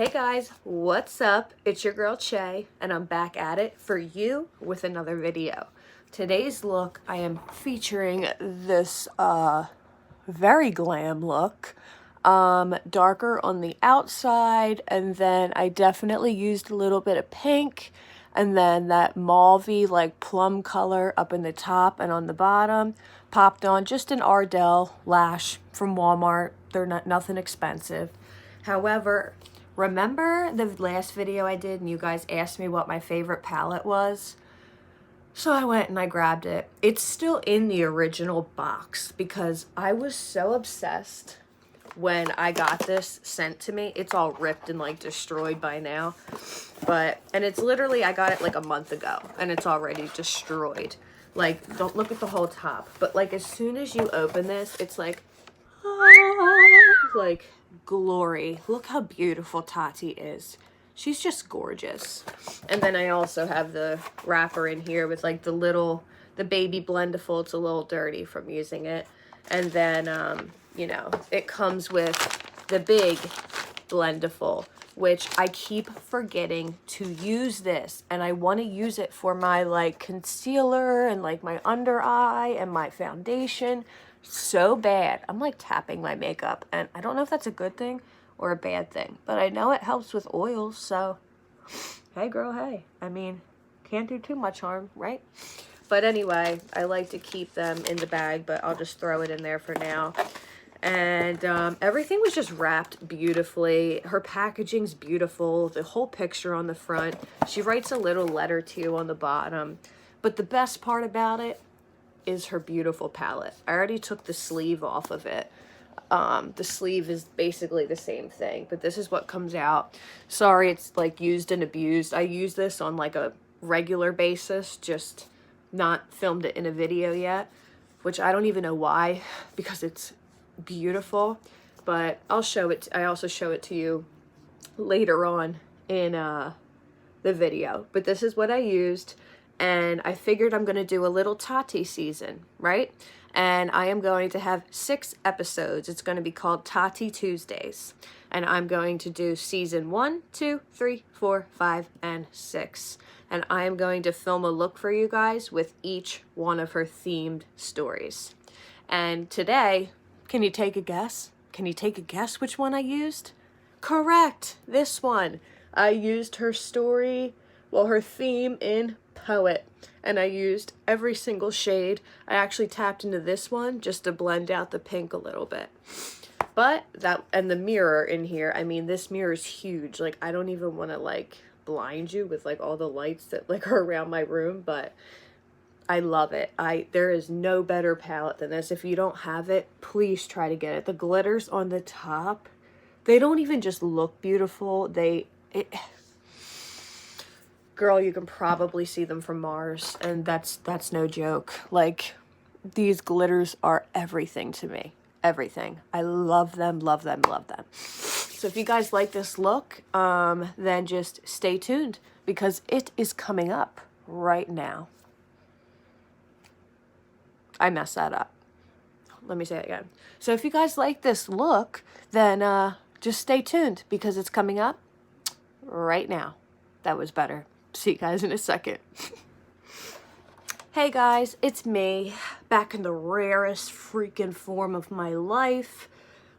Hey guys, what's up? It's your girl Che, and I'm back at it for you with another video. Today's look, I am featuring this very glam look. Darker on the outside, and then I definitely used a little bit of pink, and then that mauvey like plum color up in the top and on the bottom. Popped on just an Ardell lash from Walmart. They're nothing expensive. However, remember the last video I did and you guys asked me what my favorite palette was? So I went and I grabbed it. It's still in the original box because I was so obsessed when I got this sent to me. It's all ripped and like destroyed by now. And it's literally, I got it like a month ago and it's already destroyed. Like, don't look at the whole top. But like as soon as you open this, it's like, like glory. Look how beautiful Tati is. She's just gorgeous. And then I also have the wrapper in here with like the baby blendiful. It's a little dirty from using it. And then, you know, it comes with the big blendiful, which I keep forgetting to use this. And I want to use it for my like concealer and like my under eye and my foundation so bad. I'm like tapping my makeup and I don't know if that's a good thing or a bad thing, but I know it helps with oils, so hey girl, hey. I mean, can't do too much harm, right? But anyway, I like to keep them in the bag, but I'll just throw it in there for now. And everything was just wrapped beautifully. Her packaging's beautiful. The whole picture on the front. She writes a little letter too on the bottom. But the best part about it is her beautiful palette. I already took the sleeve off of it. The sleeve is basically the same thing, but this is what comes out. Sorry, it's like used and abused. I use this on like a regular basis, just not filmed it in a video yet, which I don't even know why, because it's beautiful. But I'll show it. I also show it to you later on in the video. But this is what I used. And I figured I'm going to do a little Tati season, right? And I am going to have 6 episodes. It's going to be called Tati Tuesdays. And I'm going to do season 1, 2, 3, 4, 5, and 6. And I am going to film a look for you guys with each one of her themed stories. And today, can you take a guess? Can you take a guess which one I used? Correct, this one. I used her story, well, her theme in Poet, and I used every single shade. I actually tapped into this one just to blend out the pink a little bit. But that, and the mirror in here, I mean, this mirror is huge. Like, I don't even want to like blind you with like all the lights that like are around my room, but I love it. There is no better palette than this. If you don't have it, please try to get it. The glitters on the top, they don't even just look beautiful. Girl, you can probably see them from Mars, and that's no joke. Like, these glitters are everything to me. Everything. I love them, love them, love them. So if you guys like this look, then just stay tuned because it is coming up right now. I messed that up. Let me say it again. So if you guys like this look, then just stay tuned because it's coming up right now. That was better. See you guys in a second. Hey guys, it's me, back in the rarest freaking form of my life.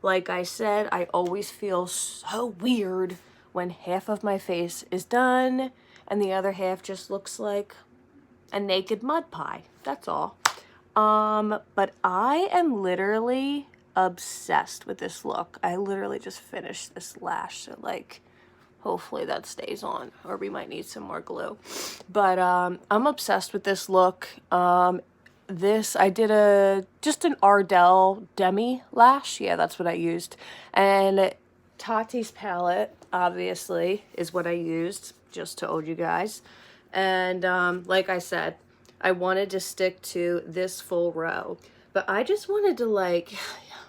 Like I said, I always feel so weird when half of my face is done and the other half just looks like a naked mud pie. That's all. But I am literally obsessed with this look. I literally just finished this lash, so like, hopefully that stays on, or we might need some more glue. But I'm obsessed with this look. I did just an Ardell demi lash. Yeah, that's what I used. And Tati's palette, obviously, is what I used. Just told you guys. And like I said, I wanted to stick to this full row. But I just wanted to like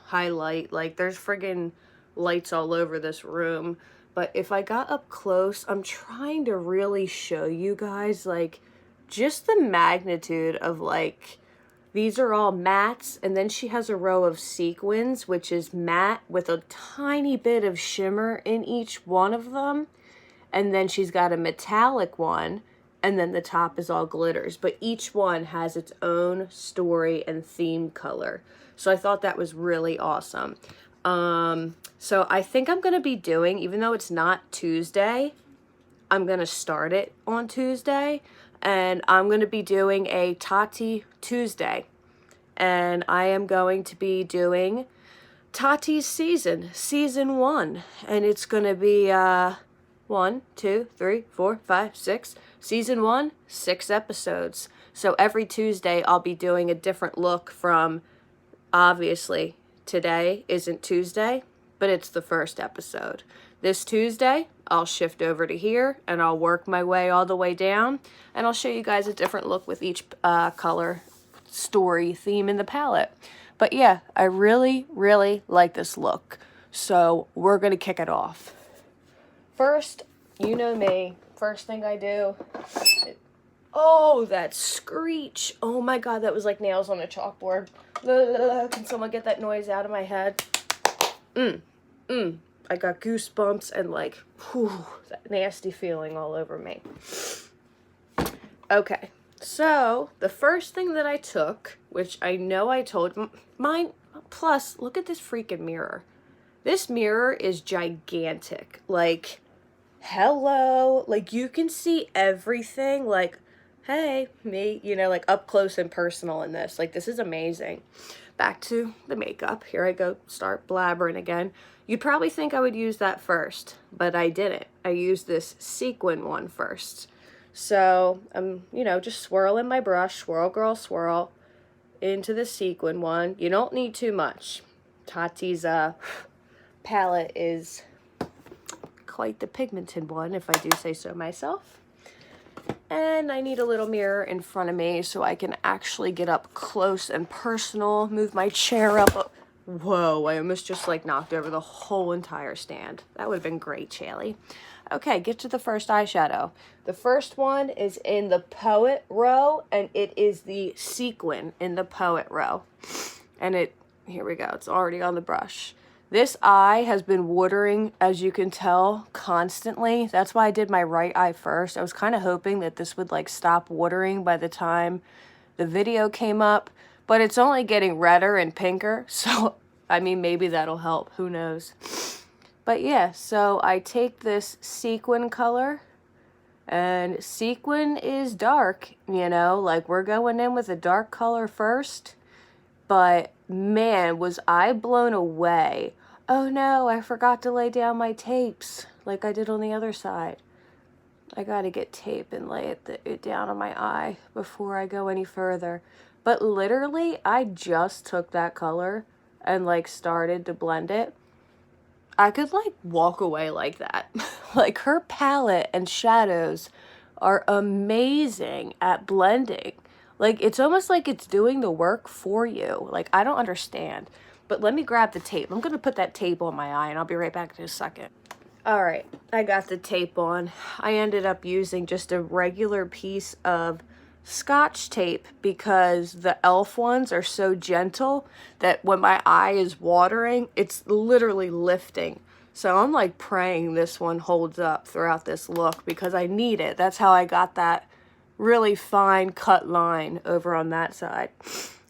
highlight, like there's friggin' lights all over this room. But if I got up close, I'm trying to really show you guys, like, just the magnitude of, like, These are all mattes, and then she has a row of sequins, which is matte with a tiny bit of shimmer in each one of them. And then she's got a metallic one, and then the top is all glitters. But each one has its own story and theme color. So I thought that was really awesome. So I think I'm going to be doing, even though it's not Tuesday, I'm going to start it on Tuesday. And I'm going to be doing a Tati Tuesday. And I am going to be doing Tati's season 1. And it's going to be 1, 2, 3, 4, 5, 6. Season 1, 6 episodes. So every Tuesday I'll be doing a different look from, obviously, today isn't Tuesday, but it's the first episode. This Tuesday, I'll shift over to here, and I'll work my way all the way down, and I'll show you guys a different look with each color, story, theme in the palette. But yeah, I really, really like this look. So we're going to kick it off. First, you know me, first thing I do, oh, that screech. Oh my God, that was like nails on a chalkboard. Can someone get that noise out of my head? I got goosebumps and like, whew, that nasty feeling all over me. Okay, so the first thing that I took, which I know I told mine, plus look at this freaking mirror. This mirror is gigantic. Like, hello, like you can see everything. Like, hey, me, you know, like up close and personal in this. Like, this is amazing. Back to the makeup. Here I go, start blabbering again. You'd probably think I would use that first, but I didn't. I used this sequin one first. So I'm, you know, just swirling my brush, swirl girl swirl, into the sequin one. You don't need too much. Tati's palette is quite the pigmented one, if I do say so myself. And I need a little mirror in front of me so I can actually get up close and personal, move my chair up. Whoa, I almost just like knocked over the whole entire stand. That would have been great, Shaley. Okay, get to the first eyeshadow. The first one is in the Poet row, and it is the sequin in the Poet row. And here we go, it's already on the brush. This eye has been watering, as you can tell, constantly. That's why I did my right eye first. I was kind of hoping that this would like stop watering by the time the video came up, but it's only getting redder and pinker. So, I mean, maybe that'll help. Who knows? But yeah, so I take this sequin color, and sequin is dark, you know, like we're going in with a dark color first. But man, was I blown away. Oh no, I forgot to lay down my tapes like I did on the other side. I gotta get tape and lay it down on my eye before I go any further. But literally, I just took that color and like started to blend it. I could like walk away like that. Like her palette and shadows are amazing at blending. Like, it's almost like it's doing the work for you. Like, I don't understand. But let me grab the tape. I'm going to put that tape on my eye, and I'll be right back in a second. All right, I got the tape on. I ended up using just a regular piece of Scotch tape because the e.l.f. ones are so gentle that when my eye is watering, it's literally lifting. So I'm, like, praying this one holds up throughout this look because I need it. That's how I got that really fine cut line over on that side.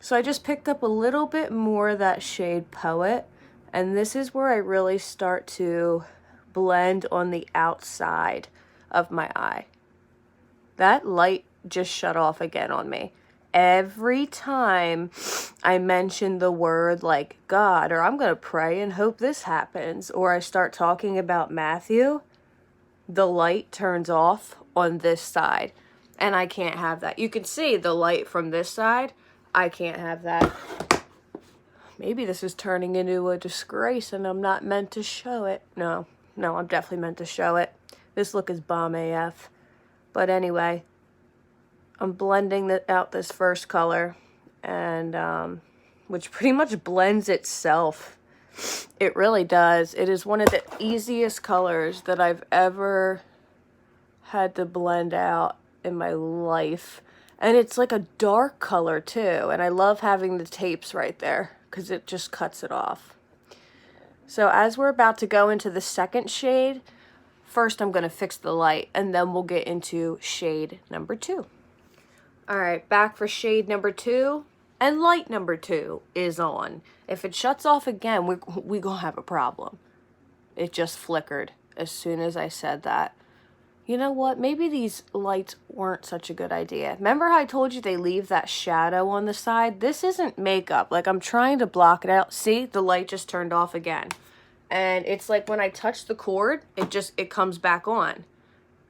So I just picked up a little bit more of that shade Poet, and this is where I really start to blend on the outside of my eye. That light just shut off again on me. Every time I mention the word like God, or I'm gonna pray and hope this happens, or I start talking about Matthew, the light turns off on this side. And I can't have that. You can see the light from this side. I can't have that. Maybe this is turning into a disgrace and I'm not meant to show it. No, I'm definitely meant to show it. This look is bomb AF. But anyway, I'm blending out this first color, and which pretty much blends itself. It really does. It is one of the easiest colors that I've ever had to blend out in my life. And it's like a dark color too. And I love having the tapes right there because it just cuts it off. So as we're about to go into the second shade, first I'm going to fix the light and then we'll get into shade number 2. All right, back for shade number 2, and light number 2 is on. If it shuts off again, we're gonna have a problem. It just flickered as soon as I said that. You know what? Maybe these lights weren't such a good idea. Remember how I told you they leave that shadow on the side? This isn't makeup. Like, I'm trying to block it out. See, the light just turned off again. And it's like when I touch the cord, it comes back on.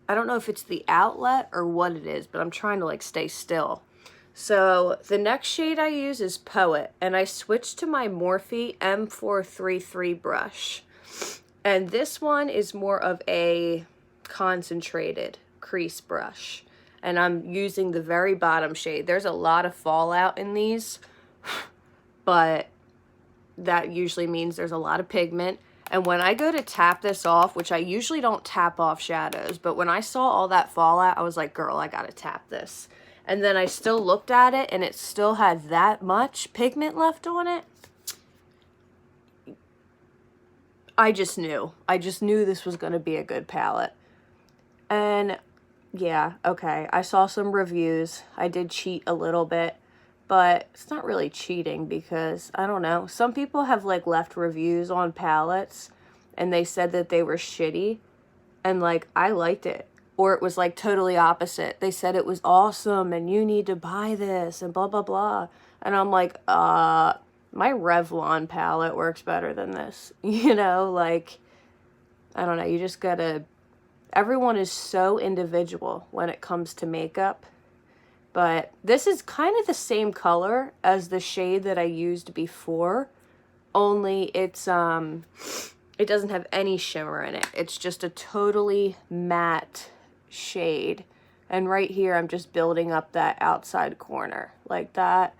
I don't know if it's the outlet or what it is, but I'm trying to like stay still. So the next shade I use is Poet, and I switched to my Morphe M433 brush. And this one is more of a concentrated crease brush. And I'm using the very bottom shade. There's a lot of fallout in these, but that usually means there's a lot of pigment. And when I go to tap this off, which I usually don't tap off shadows, but when I saw all that fallout, I was like, girl, I gotta tap this. And then I still looked at it and it still had that much pigment left on it. I just knew this was gonna be a good palette. And yeah, okay, I saw some reviews. I did cheat a little bit. But it's not really cheating because, I don't know, some people have like left reviews on palettes and they said that they were shitty and like I liked it. Or it was like totally opposite. They said it was awesome and you need to buy this and blah blah blah. And I'm like, my Revlon palette works better than this. You know, like, I don't know, you just gotta, everyone is so individual when it comes to makeup. But this is kind of the same color as the shade that I used before, only it's it doesn't have any shimmer in it. It's just a totally matte shade. And right here I'm just building up that outside corner like that.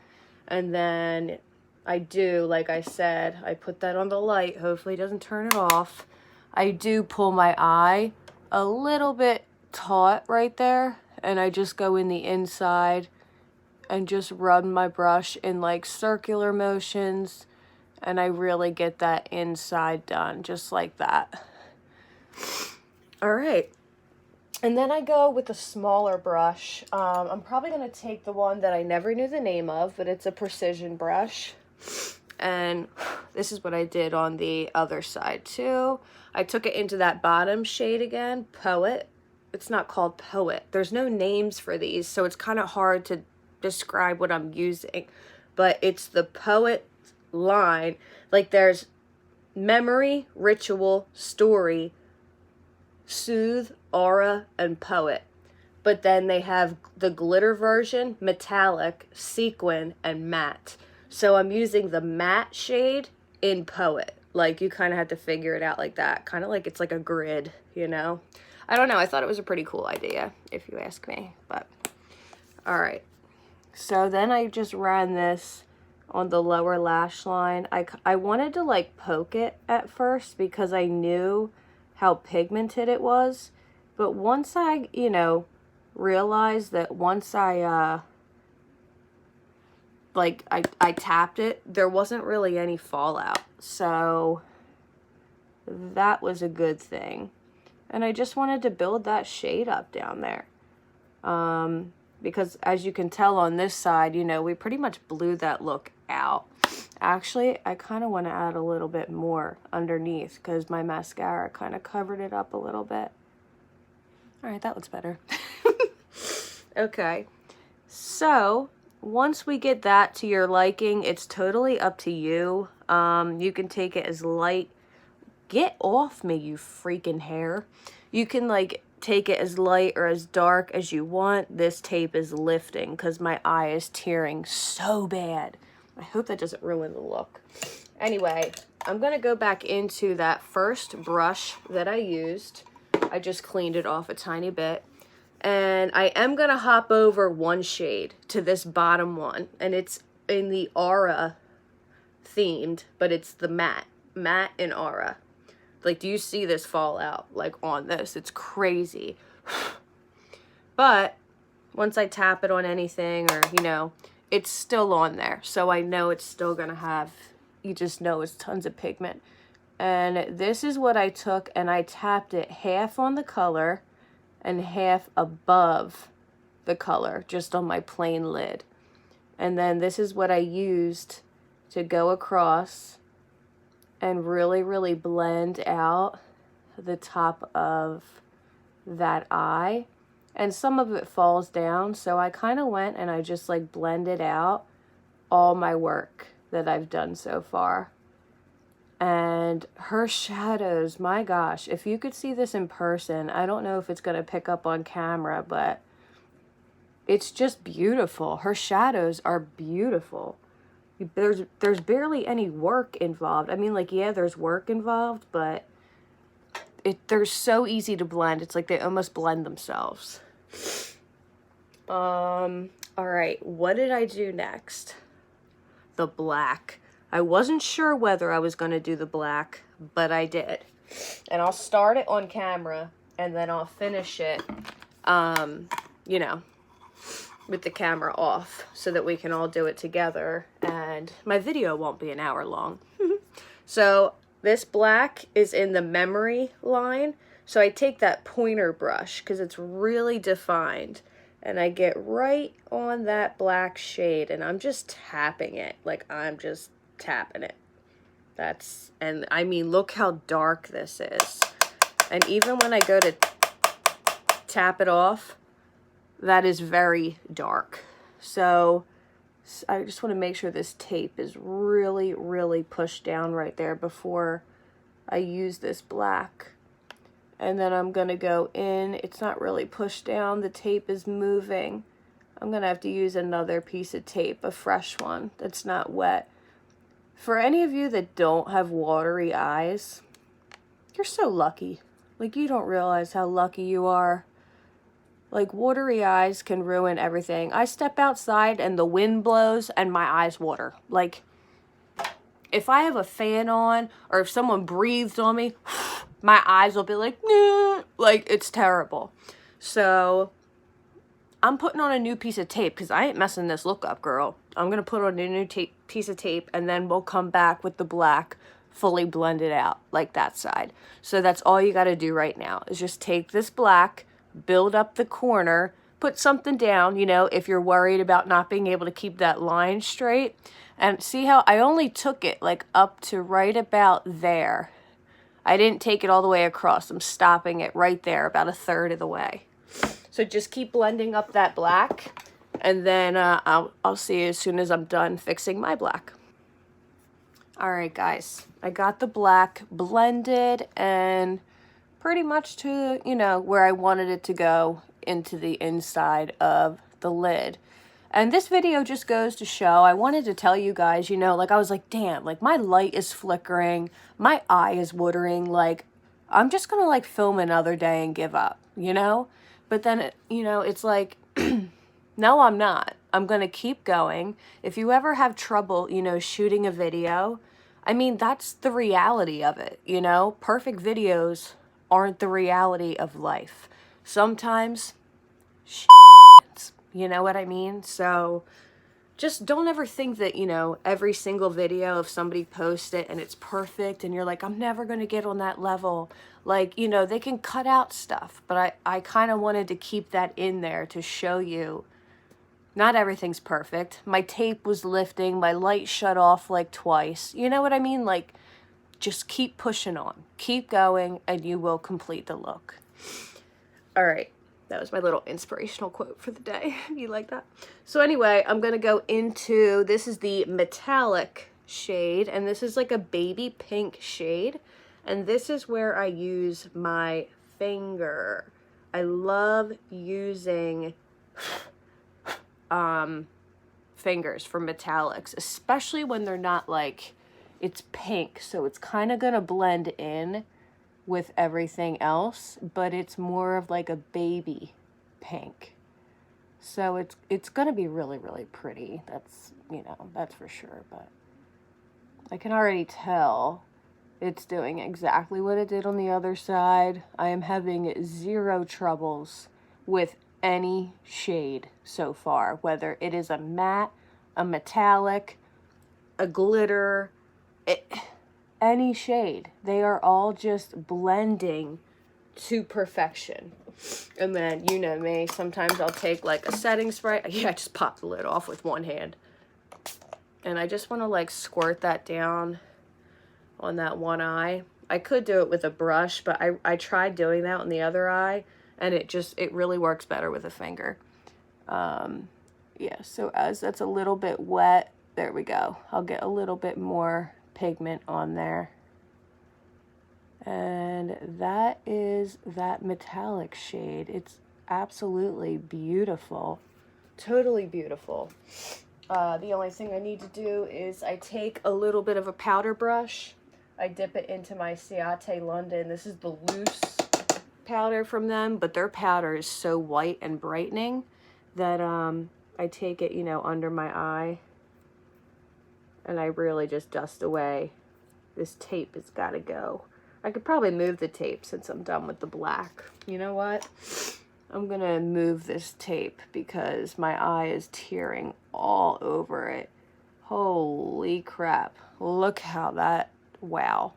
And then I do, like I said, I put that on the light, hopefully it doesn't turn it off. I do pull my eye a little bit taut right there. And I just go in the inside and just run my brush in like circular motions. And I really get that inside done, just like that. All right. And then I go with a smaller brush. I'm probably going to take the one that I never knew the name of, but it's a precision brush. And this is what I did on the other side too. I took it into that bottom shade again, Poet. It's not called Poet. There's no names for these, so it's kind of hard to describe what I'm using. But it's the Poet line. Like there's Memory, Ritual, Story, Soothe, Aura, and Poet. But then they have the glitter version, Metallic, Sequin, and Matte. So I'm using the matte shade in Poet. Like you kind of have to figure it out like that. Kind of like it's like a grid, you know? I don't know. I thought it was a pretty cool idea, if you ask me. But, all right. So then I just ran this on the lower lash line. I wanted to, like, poke it at first because I knew how pigmented it was. But once I, you know, realized that once I tapped it, there wasn't really any fallout. So that was a good thing. And I just wanted to build that shade up down there. Because as you can tell on this side, you know, we pretty much blew that look out. Actually, I kind of want to add a little bit more underneath because my mascara kind of covered it up a little bit. All right, that looks better. Okay. So once we get that to your liking, it's totally up to you. You can take it as light. Get off me, you freaking hair. You can like take it as light or as dark as you want. This tape is lifting because my eye is tearing so bad. I hope that doesn't ruin the look. Anyway, I'm going to go back into that first brush that I used. I just cleaned it off a tiny bit. And I am going to hop over one shade to this bottom one. And it's in the Aura themed, but it's the matte. Matte and Aura. Like, do you see this fallout, like, on this? It's crazy. But once I tap it on anything, or, you know, it's still on there. So I know it's still going to have, you just know it's tons of pigment. And this is what I took, and I tapped it half on the color and half above the color, just on my plain lid. And then this is what I used to go across and really, really blend out the top of that eye. And some of it falls down, so I kind of went and I just like blended out all my work that I've done so far. And her shadows, my gosh, if you could see this in person, I don't know if it's going to pick up on camera, but it's just beautiful. Her shadows are beautiful. There's barely any work involved. I mean, like, yeah, there's work involved, but they're so easy to blend. It's like they almost blend themselves. All right, what did I do next? The black. I wasn't sure whether I was going to do the black, but I did. And I'll start it on camera, and then I'll finish it, you know, with the camera off, so that we can all do it together, and my video won't be an hour long. So this black is in the memory line, so I take that pointer brush, because it's really defined, and I get right on that black shade, and I'm just tapping it, like I'm just tapping it. And I mean, look how dark this is. And even when I go to tap it off, that is very dark. So I just want to make sure this tape is really, really pushed down right there before I use this black. And then I'm going to go in. It's not really pushed down. The tape is moving. I'm going to have to use another piece of tape, a fresh one that's not wet. For any of you that don't have watery eyes, you're so lucky. Like, you don't realize how lucky you are. Like, watery eyes can ruin everything. I step outside and the wind blows and my eyes water. Like, if I have a fan on or if someone breathes on me, my eyes will be like, nah. Like, it's terrible. So I'm putting on a new piece of tape because I ain't messing this look up, girl. I'm going to put on a new piece of tape, and then we'll come back with the black fully blended out, like that side. So that's all you got to do right now is just take this black, build up the corner, put something down, you know, if you're worried about not being able to keep that line straight. And see how I only took it like up to right about there. I didn't take it all the way across. I'm stopping it right there, about a third of the way. So just keep blending up that black, and then I'll see you as soon as I'm done fixing my black. All right, guys, I got the black blended and pretty much to, you know, where I wanted it to go into the inside of the lid. And this video just goes to show, I wanted to tell you guys, you know, like I was like, damn, like my light is flickering, my eye is watering, like I'm just gonna like film another day and give up, you know? But then, you know, it's like, no, I'm not. I'm going to keep going. If you ever have trouble, you know, shooting a video, I mean, that's the reality of it, you know? Perfect videos aren't the reality of life. Sometimes, you know what I mean? So just don't ever think that, you know, every single video of somebody posts it and it's perfect and you're like, I'm never going to get on that level. Like, you know, they can cut out stuff, but I kind of wanted to keep that in there to show you not everything's perfect. My tape was lifting, my light shut off like twice. You know what I mean? Like, just keep pushing on, keep going, and you will complete the look. All right. That was my little inspirational quote for the day. You like that? So anyway, I'm going to go into, this is the metallic shade, and this is like a baby pink shade. And this is where I use my finger. I love using fingers for metallics, especially when they're not like, it's pink. So it's kind of going to blend in with everything else, but it's more of like a baby pink. So it's going to be really, really pretty. That's, you know, that's for sure. But I can already tell it's doing exactly what it did on the other side. I am having zero troubles with any shade so far, whether it is a matte, a metallic, a glitter, any shade. They are all just blending to perfection. And then, you know me, sometimes I'll take like a setting spray. Yeah, I just pop the lid off with one hand. And I just want to like squirt that down on that one eye. I could do it with a brush, but I tried doing that on the other eye, and it really works better with a finger. Yeah, so as that's a little bit wet, there we go. I'll get a little bit more pigment on there. And that is that metallic shade. It's absolutely beautiful. Totally beautiful. The only thing I need to do is I take a little bit of a powder brush. I dip it into my Ciate London. This is the loose powder from them, but their powder is so white and brightening that I take it, you know, under my eye, and I really just dust away. This tape has got to go. I could probably move the tape since I'm done with the black. You know what? I'm going to move this tape because my eye is tearing all over it. Holy crap. Look how that, wow.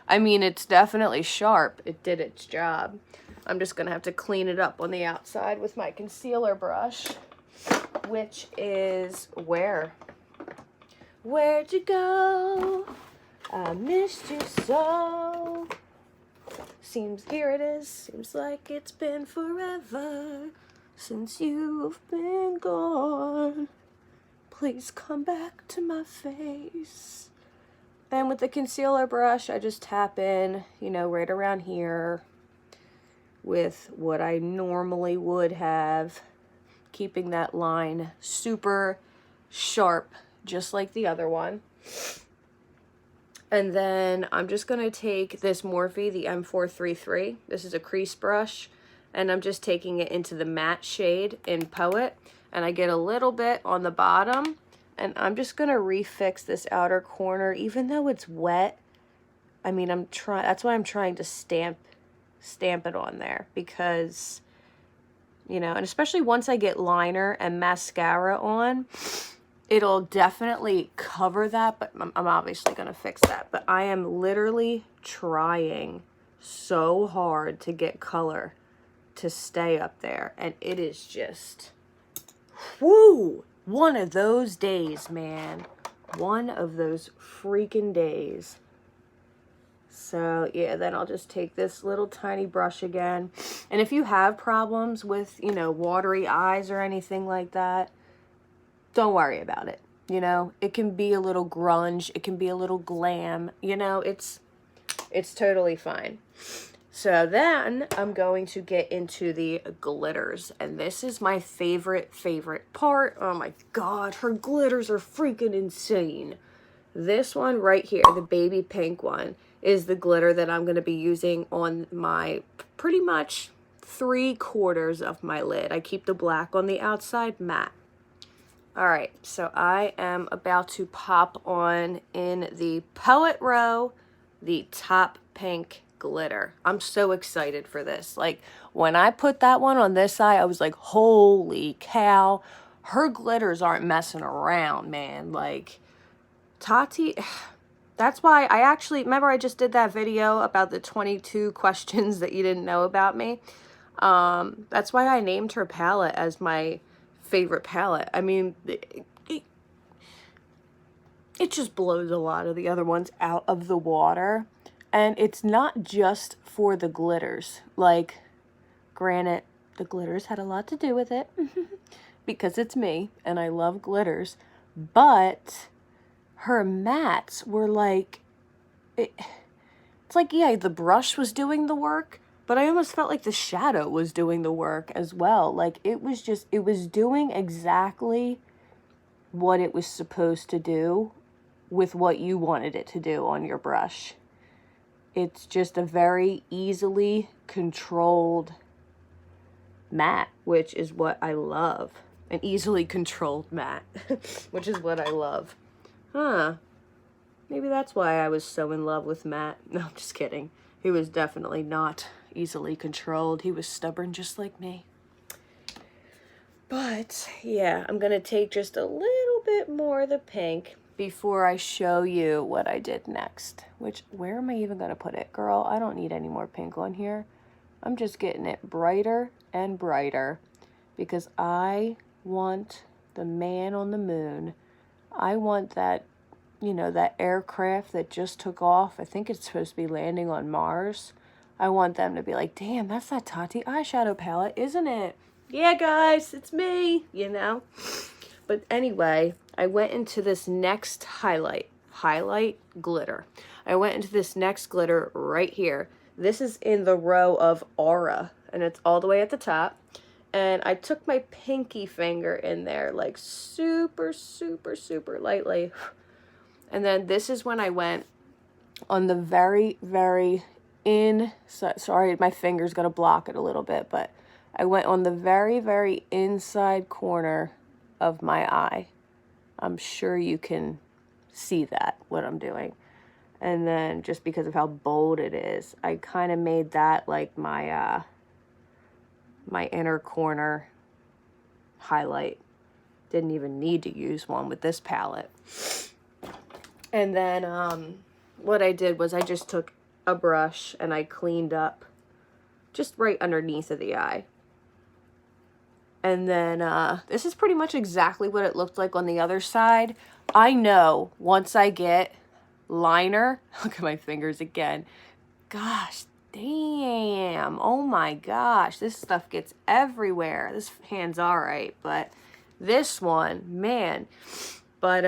I mean, it's definitely sharp. It did its job. I'm just going to have to clean it up on the outside with my concealer brush, which is where? Where'd you go? I missed you so. Here it is. Seems like it's been forever since you've been gone. Please come back to my face. Then with the concealer brush, I just tap in, you know, right around here with what I normally would have, keeping that line super sharp, just like the other one. And then I'm just going to take this Morphe, the M433. This is a crease brush. And I'm just taking it into the matte shade in Poet. And I get a little bit on the bottom. And I'm just going to refix this outer corner, even though it's wet. I mean, that's why I'm trying to stamp it on there. Because, you know, and especially once I get liner and mascara on, it'll definitely cover that, but I'm obviously going to fix that. But I am literally trying so hard to get color to stay up there. And it is just, whoo, one of those days, man. One of those freaking days. So, yeah, then I'll just take this little tiny brush again. And if you have problems with, you know, watery eyes or anything like that, don't worry about it. You know, it can be a little grunge. It can be a little glam. You know, it's totally fine. So then I'm going to get into the glitters. And this is my favorite part. Oh my God, her glitters are freaking insane. This one right here, the baby pink one, is the glitter that I'm going to be using on my pretty much 3/4 of my lid. I keep the black on the outside matte. All right, so I am about to pop on in the Poet Row, the top pink glitter. I'm so excited for this. Like, when I put that one on this eye, I was like, holy cow. Her glitters aren't messing around, man. Like, Tati, that's why I actually, remember I just did that video about the 22 questions that you didn't know about me? That's why I named her palette as my favorite palette. I mean, it just blows a lot of the other ones out of the water. And it's not just for the glitters. Like, granted, the glitters had a lot to do with it because it's me and I love glitters. But her mattes were like, it's like, yeah, the brush was doing the work, but I almost felt like the shadow was doing the work as well. Like, it was doing exactly what it was supposed to do with what you wanted it to do on your brush. It's just a very easily controlled matte, which is what I love. An easily controlled matte, which is what I love. Huh. Maybe that's why I was so in love with Matt. No, I'm just kidding. He was definitely not easily controlled. He was stubborn just like me. But yeah, I'm gonna take just a little bit more of the pink before I show you what I did next. Which, where am I even gonna put it? Girl, I don't need any more pink on here. I'm just getting it brighter and brighter because I want the man on the moon. I want that, you know, that aircraft that just took off. I think it's supposed to be landing on Mars. I want them to be like, damn, that's that Tati eyeshadow palette, isn't it? Yeah, guys, it's me, you know? But anyway, I went into this next highlight glitter. I went into this next glitter right here. This is in the row of Aura, and it's all the way at the top. And I took my pinky finger in there, like super, super, super lightly. And then this is when I went on the very, very sorry, my finger's gonna block it a little bit, but I went on the very, very inside corner of my eye. I'm sure you can see that, what I'm doing. And then just because of how bold it is, I kind of made that like my my inner corner highlight. Didn't even need to use one with this palette. And then what I did was I just took a brush and I cleaned up just right underneath of the eye. And then this is pretty much exactly what it looked like on the other side. I know once I get liner, look at my fingers again. Gosh, damn. Oh my gosh, this stuff gets everywhere. This hand's all right, but this one, man. But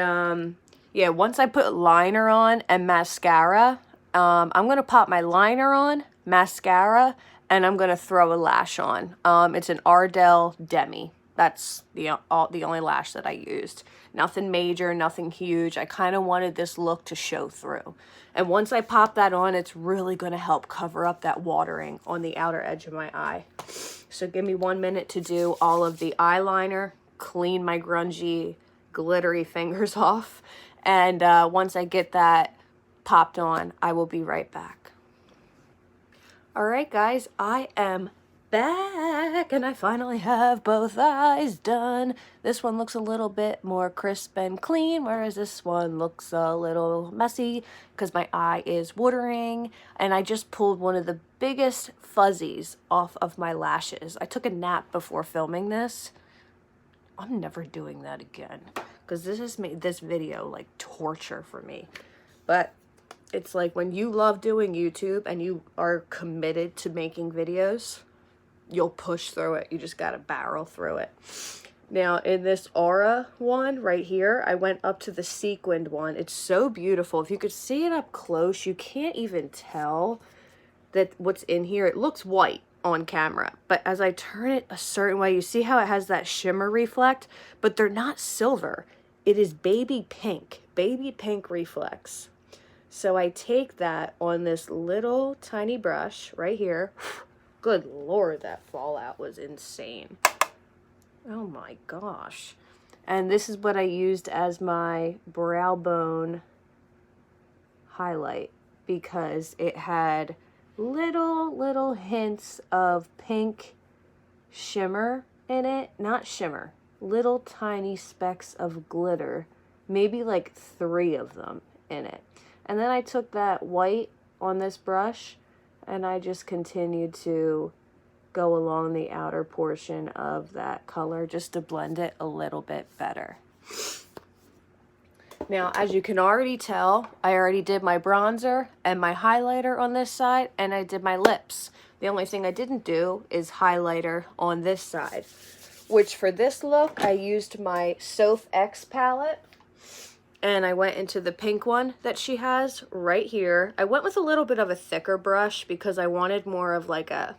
yeah, once I put liner on and mascara, I'm going to pop my liner on, mascara, and I'm going to throw a lash on. It's an Ardell Demi. That's the only lash that I used. Nothing major, nothing huge. I kind of wanted this look to show through. And once I pop that on, it's really going to help cover up that watering on the outer edge of my eye. So give me 1 minute to do all of the eyeliner, clean my grungy, glittery fingers off. And once I get that popped on, I will be right back. All right, guys, I am back and I finally have both eyes done. This one looks a little bit more crisp and clean, whereas this one looks a little messy because my eye is watering, and I just pulled one of the biggest fuzzies off of my lashes. I took a nap before filming this. I'm never doing that again because this has made this video like torture for me. But it's like when you love doing YouTube and you are committed to making videos, you'll push through it. You just gotta barrel through it. Now in this Aura one right here, I went up to the sequined one. It's so beautiful. If you could see it up close, you can't even tell that what's in here. It looks white on camera, but as I turn it a certain way, you see how it has that shimmer reflect, but they're not silver. It is baby pink reflex. So I take that on this little tiny brush right here. Good Lord, that fallout was insane. Oh my gosh. And this is what I used as my brow bone highlight because it had little hints of pink shimmer in it. Not shimmer. Little tiny specks of glitter. Maybe like 3 of them in it. And then I took that white on this brush and I just continued to go along the outer portion of that color just to blend it a little bit better. Now, as you can already tell, I already did my bronzer and my highlighter on this side, and I did my lips. The only thing I didn't do is highlighter on this side, which for this look, I used my Soph X palette. And I went into the pink one that she has right here. I went with a little bit of a thicker brush because I wanted more of like a,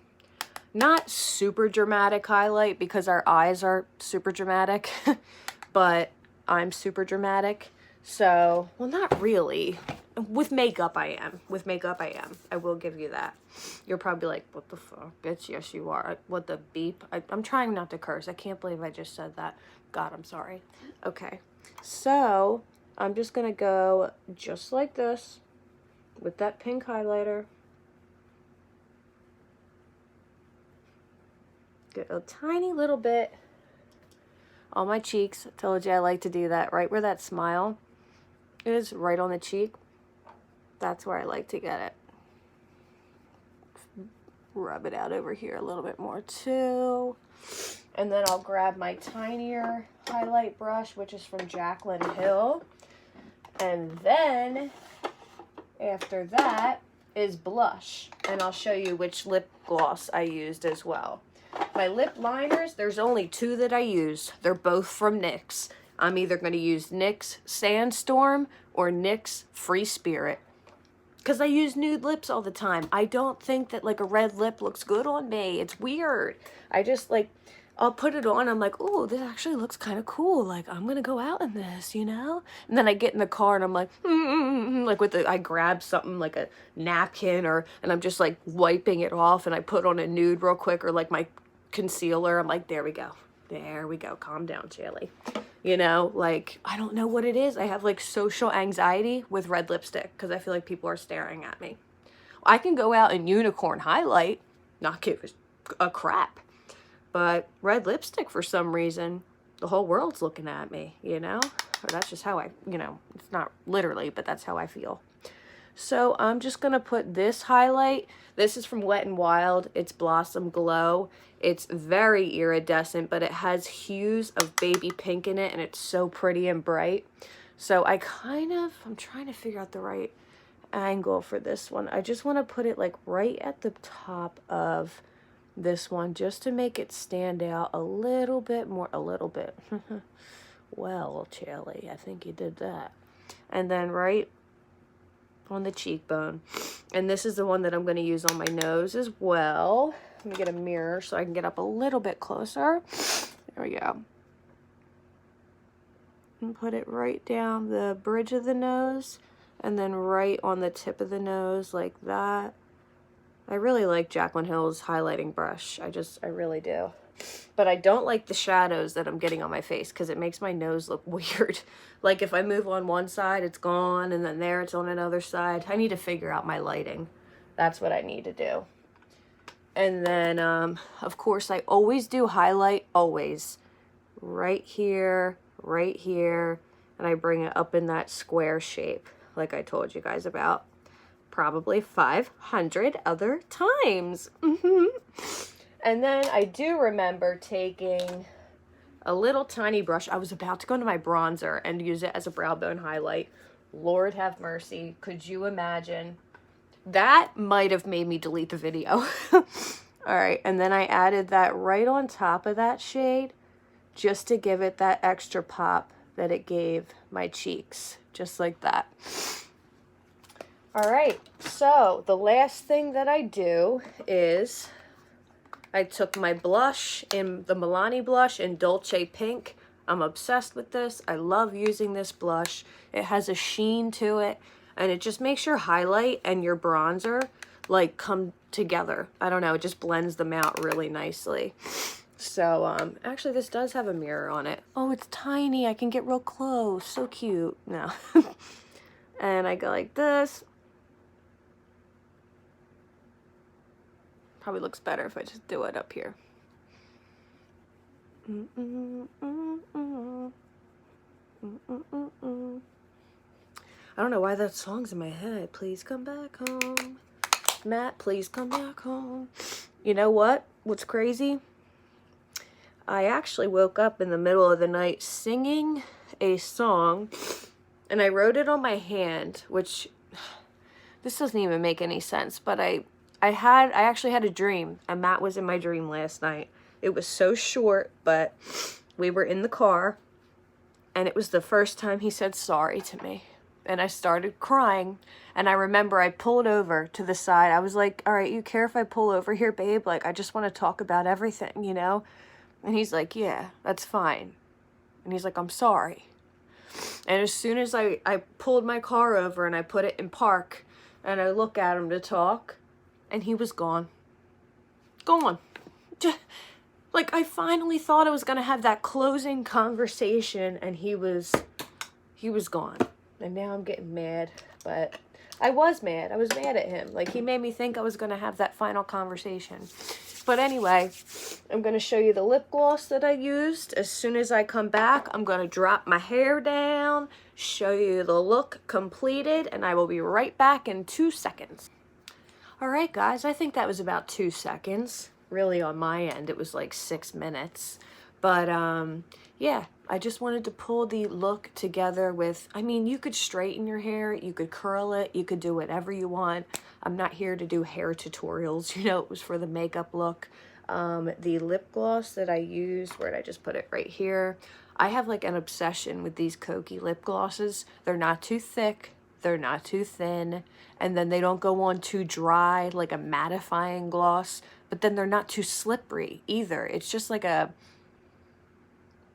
not super dramatic highlight because our eyes are super dramatic, but I'm super dramatic. So, well, not really. With makeup, I am. With makeup, I am. I will give you that. You're probably like, what the fuck, bitch? Yes, you are. What the beep? I'm trying not to curse. I can't believe I just said that. God, I'm sorry. Okay. So I'm just going to go just like this with that pink highlighter. Get a tiny little bit on my cheeks. I told you I like to do that right where that smile is, right on the cheek. That's where I like to get it. Rub it out over here a little bit more too. And then I'll grab my tinier highlight brush, which is from Jaclyn Hill. And then after that is blush. And I'll show you which lip gloss I used as well. My lip liners, there's only 2 that I use. They're both from NYX. I'm either going to use NYX Sandstorm or NYX Free Spirit. Because I use nude lips all the time. I don't think that like a red lip looks good on me. It's weird. I just like, I'll put it on. I'm like, oh, this actually looks kind of cool. Like, I'm going to go out in this, you know? And then I get in the car and I'm like, like with the, I grab something like a napkin and I'm just like wiping it off and I put on a nude real quick or like my concealer. I'm like, there we go. There we go. Calm down, Chaley. You know, like, I don't know what it is. I have like social anxiety with red lipstick because I feel like people are staring at me. I can go out in unicorn highlight, not give a crap. But red lipstick, for some reason, the whole world's looking at me, you know? Or that's just how I, you know, it's not literally, but that's how I feel. So I'm just going to put this highlight. This is from Wet n Wild. It's Blossom Glow. It's very iridescent, but it has hues of baby pink in it, and it's so pretty and bright. So I'm trying to figure out the right angle for this one. I just want to put it like right at the top of this one just to make it stand out a little bit more, Well, Charlie, I think you did that. And then right on the cheekbone. And this is the one that I'm going to use on my nose as well. Let me get a mirror so I can get up a little bit closer. There we go. And put it right down the bridge of the nose and then right on the tip of the nose like that. I really like Jaclyn Hill's highlighting brush. I really do. But I don't like the shadows that I'm getting on my face because it makes my nose look weird. Like if I move on one side, it's gone, and then there it's on another side. I need to figure out my lighting. That's what I need to do. And then, of course, I always do highlight, always. Right here, and I bring it up in that square shape, like I told you guys about. Probably 500 other times. And then I do remember taking a little tiny brush. I was about to go into my bronzer and use it as a brow bone highlight. Lord have mercy. Could you imagine? That might have made me delete the video. All right, and then I added that right on top of that shade just to give it that extra pop that it gave my cheeks, just like that. All right, so the last thing that I do is I took my blush in the Milani blush in Dolce Pink. I'm obsessed with this. I love using this blush. It has a sheen to it, and it just makes your highlight and your bronzer like come together. I don't know, it just blends them out really nicely. So, actually this does have a mirror on it. Oh, it's tiny. I can get real close. So cute. No. And I go like this. Probably looks better if I just do it up here. I don't know why that song's in my head. Please come back home. Matt, please come back home. You know what? What's crazy? I actually woke up in the middle of the night singing a song, and I wrote it on my hand, which this doesn't even make any sense, but I actually had a dream, and Matt was in my dream last night. It was so short, but we were in the car, and it was the first time he said sorry to me. And I started crying, and I remember I pulled over to the side. I was like, all right, you care if I pull over here, babe? Like, I just want to talk about everything, you know? And he's like, yeah, that's fine. And he's like, I'm sorry. And as soon as I pulled my car over and I put it in park, and I look at him to talk, and he was gone. Gone. Just, like, I finally thought I was going to have that closing conversation, and he was gone. And now I'm getting mad, but I was mad. I was mad at him. Like, he made me think I was going to have that final conversation. But anyway, I'm going to show you the lip gloss that I used. As soon as I come back, I'm going to drop my hair down, show you the look completed, and I will be right back in 2 seconds. All right, guys, I think that was about 2 seconds. Really, on my end, it was like 6 minutes. But, yeah, I just wanted to pull the look together with, I mean, you could straighten your hair, you could curl it, you could do whatever you want. I'm not here to do hair tutorials, you know, it was for the makeup look. The lip gloss that I used, where did I just put it? Right here. I have like an obsession with these Kokie lip glosses. They're not too thick, they're not too thin, and then they don't go on too dry, like a mattifying gloss, but then they're not too slippery either. It's just like a,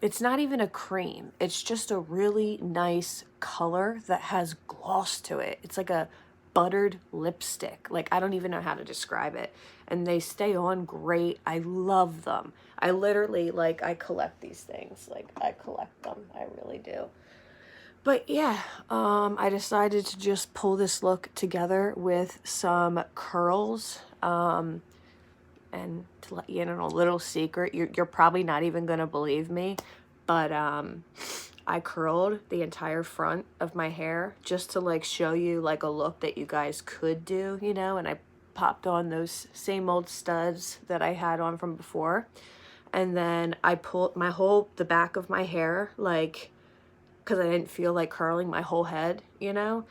it's not even a cream. It's just a really nice color that has gloss to it. It's like a buttered lipstick. Like, I don't even know how to describe it. And they stay on great. I love them. I literally, like, I collect these things. Like, I collect them. I really do. But yeah, I decided to just pull this look together with some curls. And to let you know a little secret, you're probably not even going to believe me, but I curled the entire front of my hair just to like show you like a look that you guys could do, you know, and I popped on those same old studs that I had on from before. And then I pulled the back of my hair, like, because I didn't feel like curling my whole head, you know,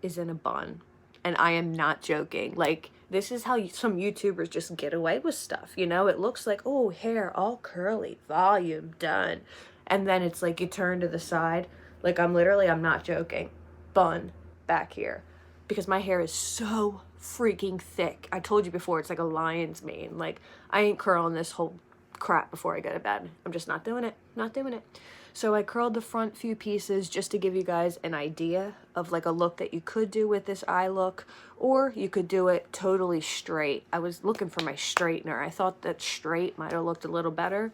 is in a bun. And I am not joking. Like, this is how some YouTubers just get away with stuff, you know? It looks like, oh, hair all curly, volume, done. And then it's like you turn to the side. Like, I'm not joking. Bun back here. Because my hair is so freaking thick. I told you before, it's like a lion's mane. Like, I ain't curling this whole crap before I go to bed. I'm just not doing it. Not doing it. So I curled the front few pieces just to give you guys an idea of like a look that you could do with this eye look, or you could do it totally straight. I was looking for my straightener. I thought that straight might have looked a little better,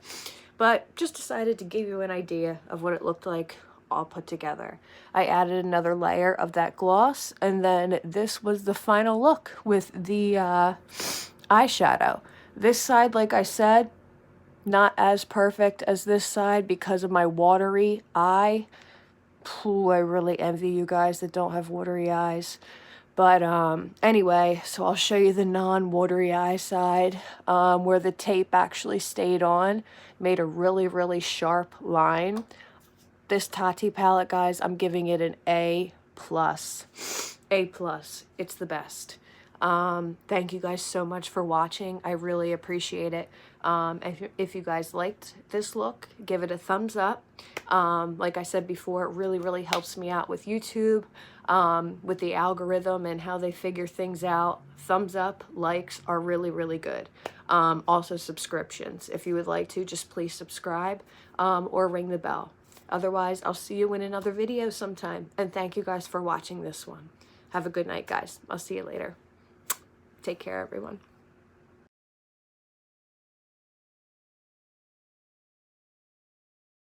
but just decided to give you an idea of what it looked like all put together. I added another layer of that gloss, and then this was the final look with the eyeshadow. This side, like I said, not as perfect as this side because of my watery eye. Ooh, I really envy you guys that don't have watery eyes. But anyway, so I'll show you the non-watery eye side, where the tape actually stayed on, made a really, really sharp line. This Tati palette, guys, I'm giving it an A+. A+. It's the best. Thank you guys so much for watching. I really appreciate it. If you guys liked this look, give it a thumbs up. Like I said before, it really, really helps me out with YouTube, with the algorithm and how they figure things out. Thumbs up, likes are really, really good. Also subscriptions. If you would like to, just please subscribe, or ring the bell. Otherwise, I'll see you in another video sometime. And thank you guys for watching this one. Have a good night, guys. I'll see you later. Take care, everyone.